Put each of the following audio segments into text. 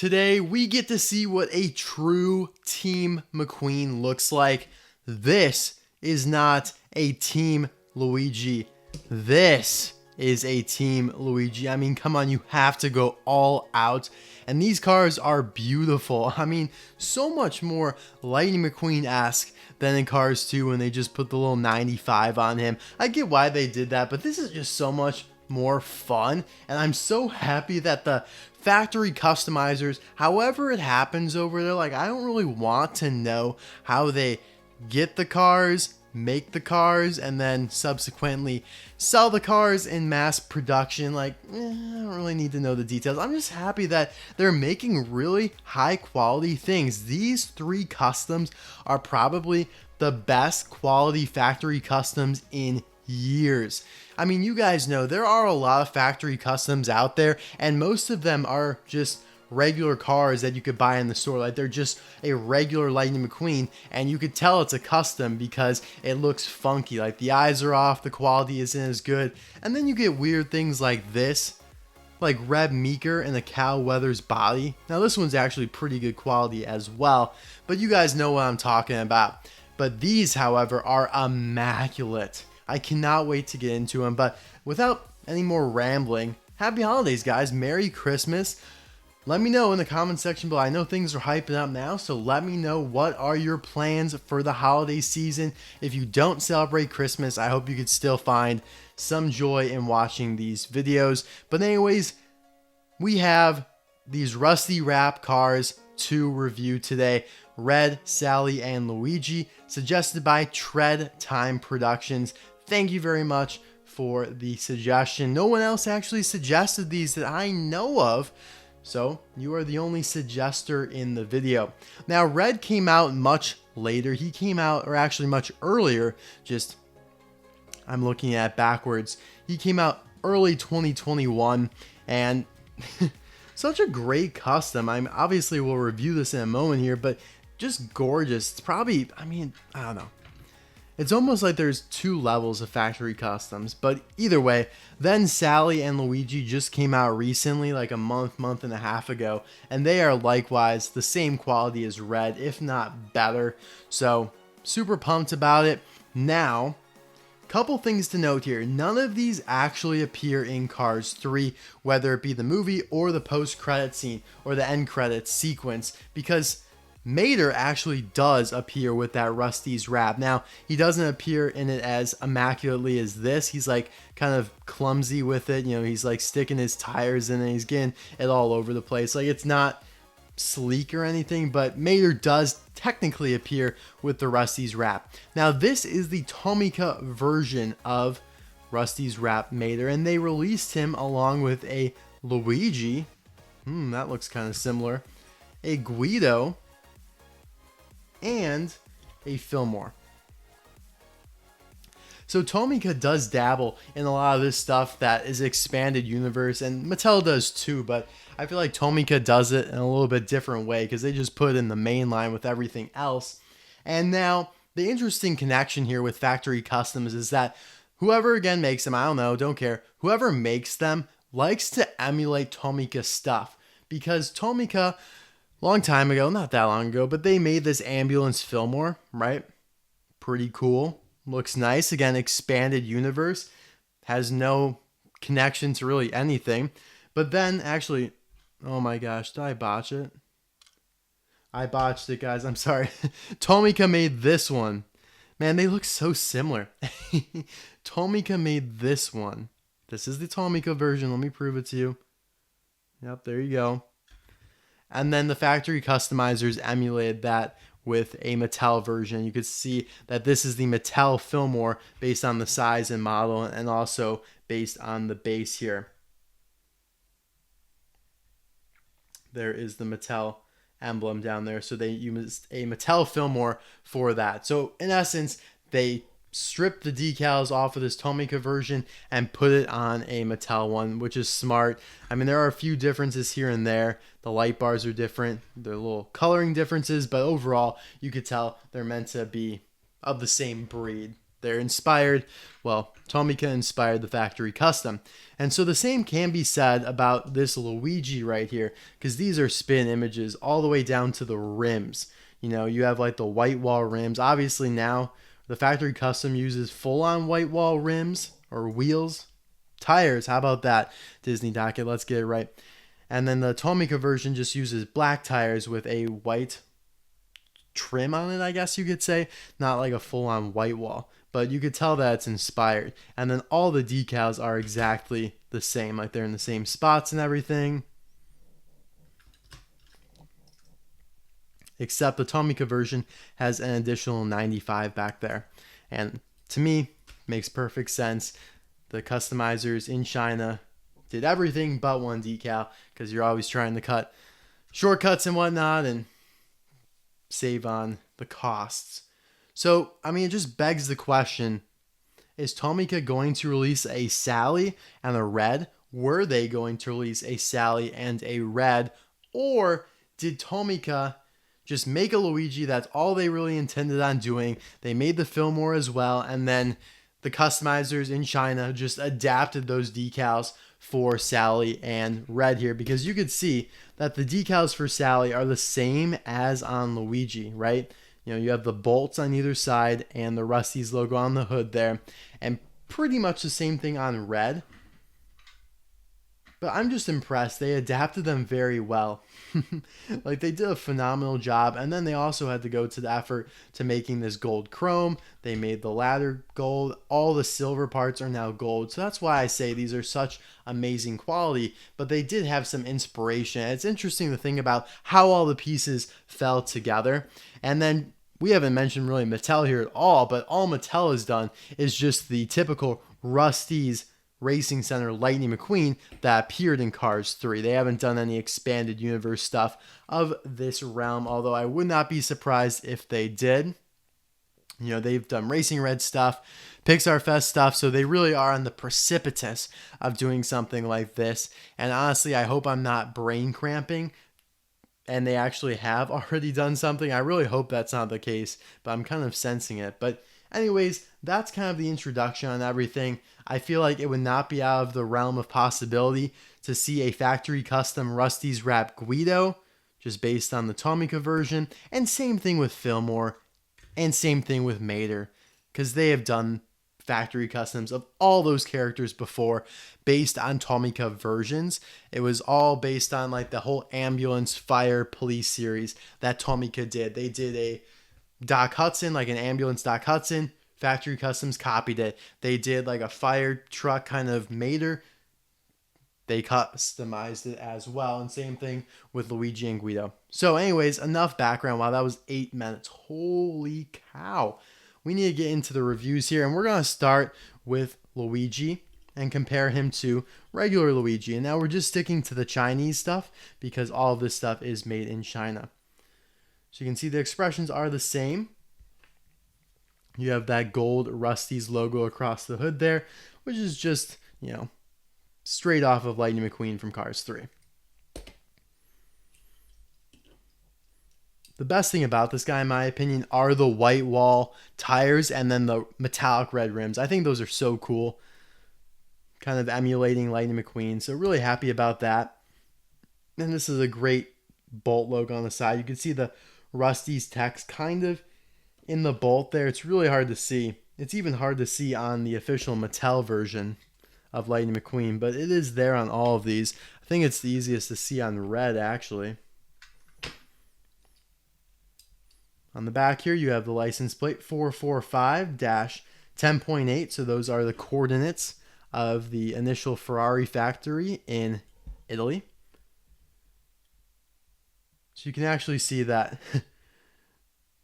Today, we get to see what a true Team McQueen looks like. This is not a Team Luigi. This is a Team Luigi. I mean, come on, you have to go all out. And these cars are beautiful. I mean, so much more Lightning McQueen-esque than in Cars 2 when they just put the little 95 on him. I get why they did that, but this is just so much more fun. And I'm so happy that the factory customizers, however it happens over there, like, I don't really want to know how they get the cars, make the cars, and then subsequently sell the cars in mass production. Like, I don't really need to know the details. I'm just happy that they're making really high quality things. These three customs are probably the best quality factory customs in years. I mean, you guys know there are a lot of factory customs out there, and most of them are just regular cars that you could buy in the store. Like, they're just a regular Lightning McQueen, and you could tell it's a custom because it looks funky. Like, the eyes are off, the quality isn't as good, and then you get weird things like this, like Reb Meeker and the Cal Weathers body. Now, this one's actually pretty good quality as well, but you guys know what I'm talking about. But these, however, are immaculate. I cannot wait to get into them, but without any more rambling, happy holidays, guys. Merry Christmas. Let me know in the comment section below. I know things are hyping up now, so let me know, what are your plans for the holiday season. If you don't celebrate Christmas, I hope you could still find some joy in watching these videos. But anyways, we have these Rusty Wrap cars to review today. Red, Sally, and Luigi, suggested by Treadtime Productions. Thank you very much for the suggestion. No one else actually suggested these that I know of, so you are the only suggester in the video. Now, Red came out much later. He came out, or actually much earlier, just, I'm looking at backwards. He came out early 2021, and such a great custom. Obviously we'll review this in a moment here, but just gorgeous. It's probably, I mean, I don't know. It's almost like there's two levels of factory customs, but either way, then Sally and Luigi just came out recently, like a month and a half ago, and they are likewise the same quality as Red, if not better. So super pumped about it. Now, couple things to note here. None of these actually appear in Cars 3, whether it be the movie or the post-credit scene or the end credits sequence, because Mater actually does appear with that Rust-eze wrap. Now, he doesn't appear in it as immaculately as this. He's like kind of clumsy with it. You know, he's like sticking his tires in it. He's getting it all over the place. Like, it's not sleek or anything, but Mater does technically appear with the Rust-eze wrap. Now, this is the Tomica version of Rust-eze wrap Mater, and they released him along with a Luigi. That looks kind of similar. A Guido, and a Fillmore. So Tomica does dabble in a lot of this stuff that is expanded universe, and Mattel does too, but I feel like Tomica does it in a little bit different way because they just put it in the main line with everything else. And now, the interesting connection here with factory customs is that whoever again makes them, I don't know, don't care, whoever makes them likes to emulate Tomica stuff, because Tomica, long time ago, not that long ago, but they made this ambulance Fillmore, right? Pretty cool. Looks nice. Again, expanded universe. Has no connection to really anything. But then, actually, oh my gosh, did I botch it? I botched it, guys. I'm sorry. Tomica made this one. Man, they look so similar. Tomica made this one. This is the Tomica version. Let me prove it to you. Yep, there you go. And then the factory customizers emulated that with a Mattel version. You could see that this is the Mattel Fillmore based on the size and model, and also based on the base here. There is the Mattel emblem down there. So they used a Mattel Fillmore for that. So in essence, they stripped the decals off of this Tomica version and put it on a Mattel one, which is smart. I mean, there are a few differences here and there. The light bars are different. There are little coloring differences, but overall, you could tell they're meant to be of the same breed. They're inspired. Well, Tomica inspired the factory custom. And so the same can be said about this Luigi right here, because these are spin images all the way down to the rims. You know, you have like the white wall rims. Obviously now the factory custom uses full-on white wall rims or wheels. Tires, how about that, Disney Docket? Let's get it right. And then the Tomica version just uses black tires with a white trim on it, I guess you could say. Not like a full-on white wall, but you could tell that it's inspired. And then all the decals are exactly the same, like they're in the same spots and everything. Except the Tomica version has an additional 95 back there. And to me, makes perfect sense. The customizers in China did everything but one decal, because you're always trying to cut shortcuts and whatnot and save on the costs. So, I mean, it just begs the question, is Tomica going to release a Sally and a red? Were they going to release a Sally and a red? Or did Tomica just make a Luigi? That's all they really intended on doing. They made the Fillmore as well, and then the customizers in China just adapted those decals for Sally and red here, because you could see that the decals for Sally are the same as on Luigi, right? You know, you have the bolts on either side and the Rust-eze logo on the hood there, and pretty much the same thing on red. But I'm just impressed. They adapted them very well. Like, they did a phenomenal job. And then they also had to go to the effort to making this gold chrome. They made the ladder gold. All the silver parts are now gold. So that's why I say these are such amazing quality. But they did have some inspiration. It's interesting to think about how all the pieces fell together. And then we haven't mentioned really Mattel here at all. But all Mattel has done is just the typical Rust-eze Racing Center Lightning McQueen that appeared in Cars 3. They haven't done any expanded universe stuff of this realm, although I would not be surprised if they did. You know, they've done Racing Red stuff, Pixar Fest stuff, so they really are on the precipice of doing something like this. And honestly, I hope I'm not brain cramping and they actually have already done something. I really hope that's not the case, but I'm kind of sensing it. But anyways, that's kind of the introduction on everything. I feel like it would not be out of the realm of possibility to see a factory custom Rust-eze wrap Guido, just based on the Tomica version. And same thing with Fillmore, and same thing with Mater, because they have done factory customs of all those characters before based on Tomica versions. It was all based on like the whole ambulance, fire, police series that Tomica did. They did a Doc Hudson, like an ambulance Doc Hudson. Factory Customs copied it. They did like a fire truck kind of Mater. They customized it as well. And same thing with Luigi and Guido. So anyways, enough background. Wow, that was 8 minutes. Holy cow. We need to get into the reviews here. And we're going to start with Luigi and compare him to regular Luigi. And now we're just sticking to the Chinese stuff because all of this stuff is made in China. So you can see the expressions are the same. You have that gold Rust-eze logo across the hood there, which is just, you know, straight off of Lightning McQueen from Cars 3. The best thing about this guy, in my opinion, are the white wall tires and then the metallic red rims. I think those are so cool. Kind of emulating Lightning McQueen. So really happy about that. And this is a great bolt logo on the side. You can see the Rust-eze text kind of in the bolt there. It's really hard to see. It's even hard to see on the official Mattel version of Lightning McQueen, but it is there on all of these. I think it's the easiest to see on red, actually. On the back here, you have the license plate 445-10.8. So those are the coordinates of the initial Ferrari factory in Italy. So you can actually see that.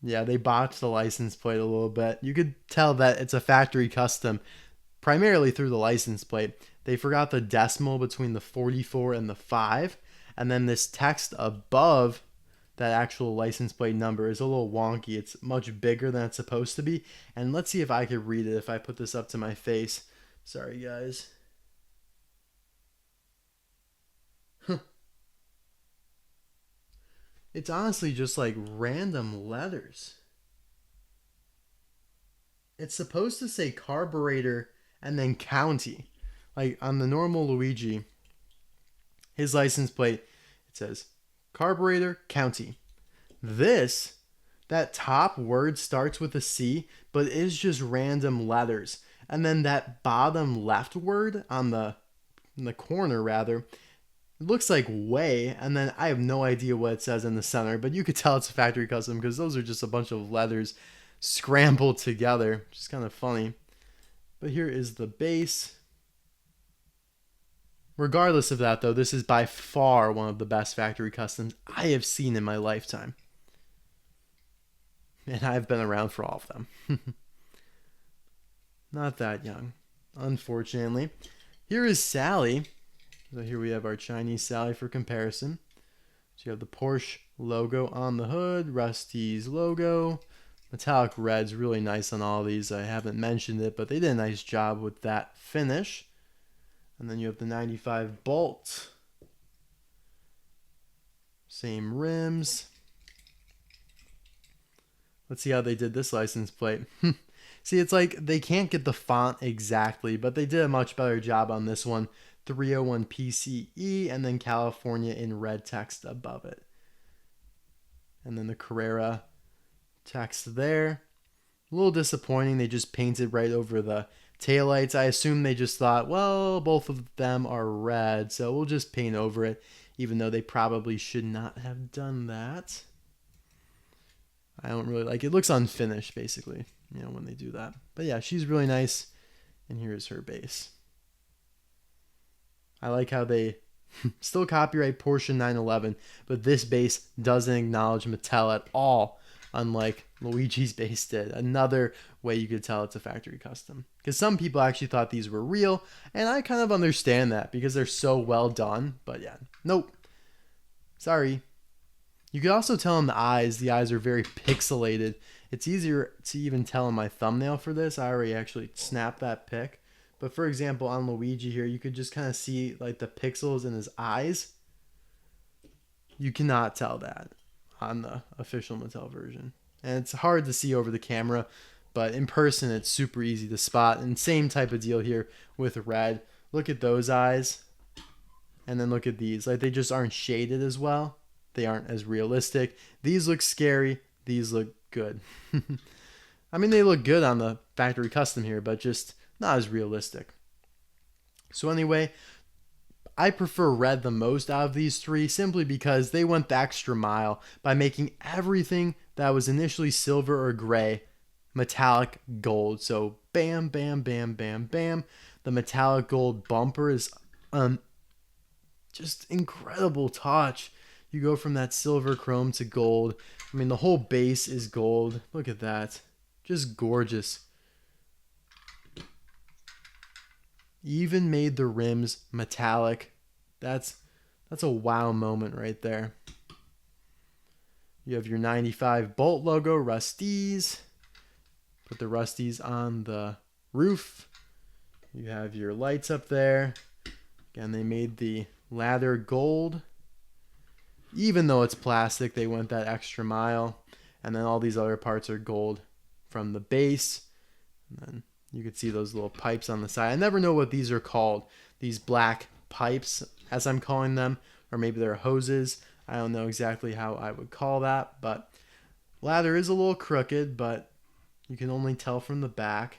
Yeah, they botched the license plate a little bit. You could tell that it's a factory custom primarily through the license plate. They forgot the decimal between the 44 and the 5. And then this text above that actual license plate number is a little wonky. It's much bigger than it's supposed to be. And let's see if I could read it if I put this up to my face. Sorry, guys. It's honestly just like random letters. it's supposed to say carburetor and then county. Like on the normal Luigi, his license plate, it says carburetor county. This, that top word starts with a C, but it is just random letters. And then that bottom left word on in the corner rather, it looks like way, and then I have no idea what it says in the center, but you could tell it's a factory custom because those are just a bunch of letters scrambled together, which is kind of funny. But here is the base. Regardless of that, though, this is by far one of the best factory customs I have seen in my lifetime. And I've been around for all of them. Not that young, unfortunately. Here is Sally. So here we have our Chinese Sally for comparison. So you have the Porsche logo on the hood, Rust-eze logo. Metallic red's really nice on all these. I haven't mentioned it, but they did a nice job with that finish. And then you have the 95 bolt. Same rims. Let's see how they did this license plate. See, it's like they can't get the font exactly, but they did a much better job on this one. 301 PCE and then California in red text above it. And then the Carrera text there. A little disappointing. They just painted right over the taillights. I assume they just thought, well, both of them are red, so we'll just paint over it, even though they probably should not have done that. I don't really like it. It looks unfinished, basically, you know, when they do that. But yeah, she's really nice. And here is her base. I like how they still copyright Porsche 911, but this base doesn't acknowledge Mattel at all, unlike Luigi's base did. Another way you could tell it's a factory custom. Because some people actually thought these were real, and I kind of understand that because they're so well done. But yeah, nope. Sorry. You could also tell in the eyes. The eyes are very pixelated. It's easier to even tell in my thumbnail for this. I already actually snapped that pic. But for example, on Luigi here, you could just kind of see like the pixels in his eyes. You cannot tell that on the official Mattel version. And it's hard to see over the camera, but in person it's super easy to spot. And same type of deal here with red. Look at those eyes. And then look at these. Like they just aren't shaded as well. They aren't as realistic. These look scary. These look good. I mean, they look good on the factory custom here, but just not as realistic. So anyway, I prefer red the most out of these three simply because they went the extra mile by making everything that was initially silver or gray metallic gold. So bam, bam, bam, bam, bam. The metallic gold bumper is just incredible touch. You go from that silver chrome to gold. I mean, the whole base is gold. Look at that. Just gorgeous. Even made the rims metallic. That's a wow moment right there. You have your 95 bolt logo, Rust-eze. Put the Rust-eze on the roof. You have your lights up there. Again, they made the ladder gold. Even though it's plastic, they went that extra mile. And then all these other parts are gold from the base. And then you can see those little pipes on the side. I never know what these are called. These black pipes, as I'm calling them. Or maybe they're hoses. I don't know exactly how I would call that. But ladder is a little crooked, but you can only tell from the back.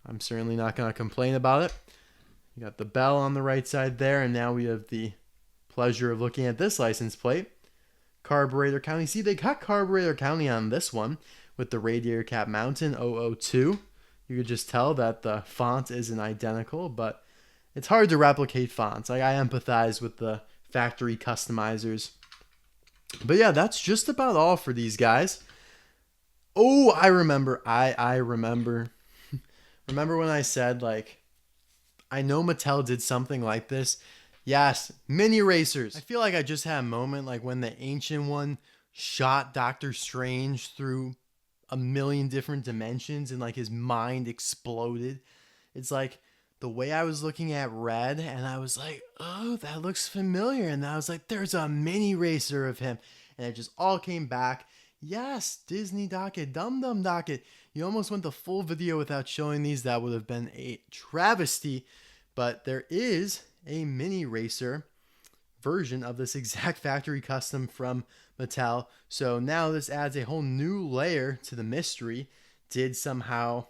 I'm certainly not going to complain about it. You got the bell on the right side there. And now we have the pleasure of looking at this license plate. Carburetor County. See, they got Carburetor County on this one with the Radiator Cap Mountain 002. You could just tell that the font isn't identical, but it's hard to replicate fonts. Like, I empathize with the factory customizers. But yeah, that's just about all for these guys. Oh, I remember. I remember. Remember when I said, like, I know Mattel did something like this? Yes, mini racers. I feel like I just had a moment like when the Ancient One shot Doctor Strange through a million different dimensions and like his mind exploded. It's like the way I was looking at red and I was like, oh, that looks familiar. And I was like, there's a mini racer of him. And it just all came back. Yes, Disney Docket, Dum Dum Docket. You almost went the full video without showing these. That would have been a travesty. But there is a mini racer version of this exact factory custom from Mattel. So now this adds a whole new layer to the mystery. Did somehow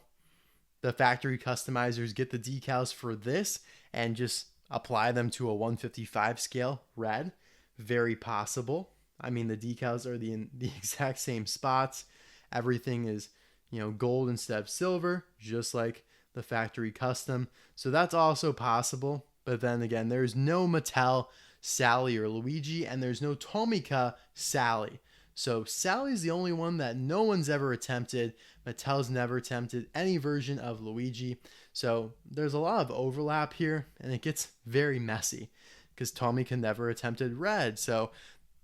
the factory customizers get the decals for this and just apply them to a 155 scale red? Very possible. I mean, the decals are the exact same spots. Everything is, gold instead of silver, just like the factory custom. So that's also possible. But then again, there's no Mattel Sally or Luigi, and there's no Tomica Sally. So Sally's the only one that no one's ever attempted. Mattel's never attempted any version of Luigi. So there's a lot of overlap here, and it gets very messy because Tomica never attempted red. So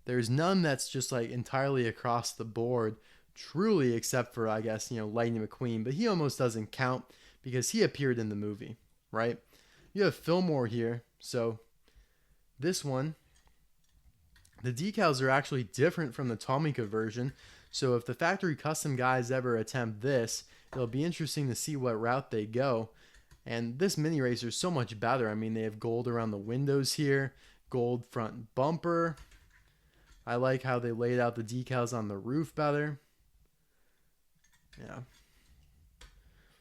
there's none that's just like entirely across the board, truly, except for, I guess, Lightning McQueen. But he almost doesn't count because he appeared in the movie, right? You have Fillmore here. So this one, the decals are actually different from the Tomica version. So if the factory custom guys ever attempt this, it'll be interesting to see what route they go. And this mini racer is so much better. I mean, they have gold around the windows here, gold front bumper. I like how they laid out the decals on the roof better. Yeah.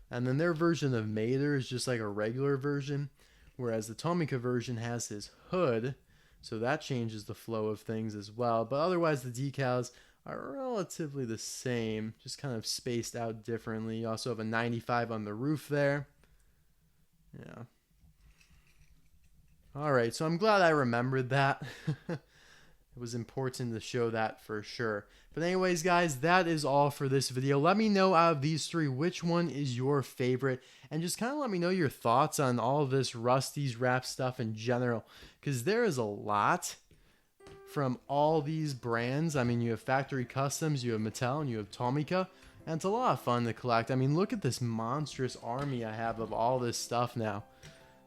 And then their version of Mater is just like a regular version, whereas the Tomica version has his hood. So that changes the flow of things as well. But otherwise, the decals are relatively the same, just kind of spaced out differently. You also have a 95 on the roof there. Yeah. All right, so I'm glad I remembered that. It was important to show that for sure. But anyways, guys, that is all for this video. Let me know out of these three, which one is your favorite? And just kind of let me know your thoughts on all of this Rust-eze wrap stuff in general. Because there is a lot from all these brands. I mean, you have Factory Customs, you have Mattel, and you have Tomica. And it's a lot of fun to collect. I mean, look at this monstrous army I have of all this stuff now.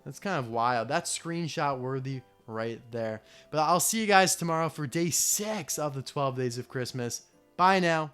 That's kind of wild. That's screenshot worthy right there. But I'll see you guys tomorrow for day 6 of the 12 Days of Christmas. Bye now.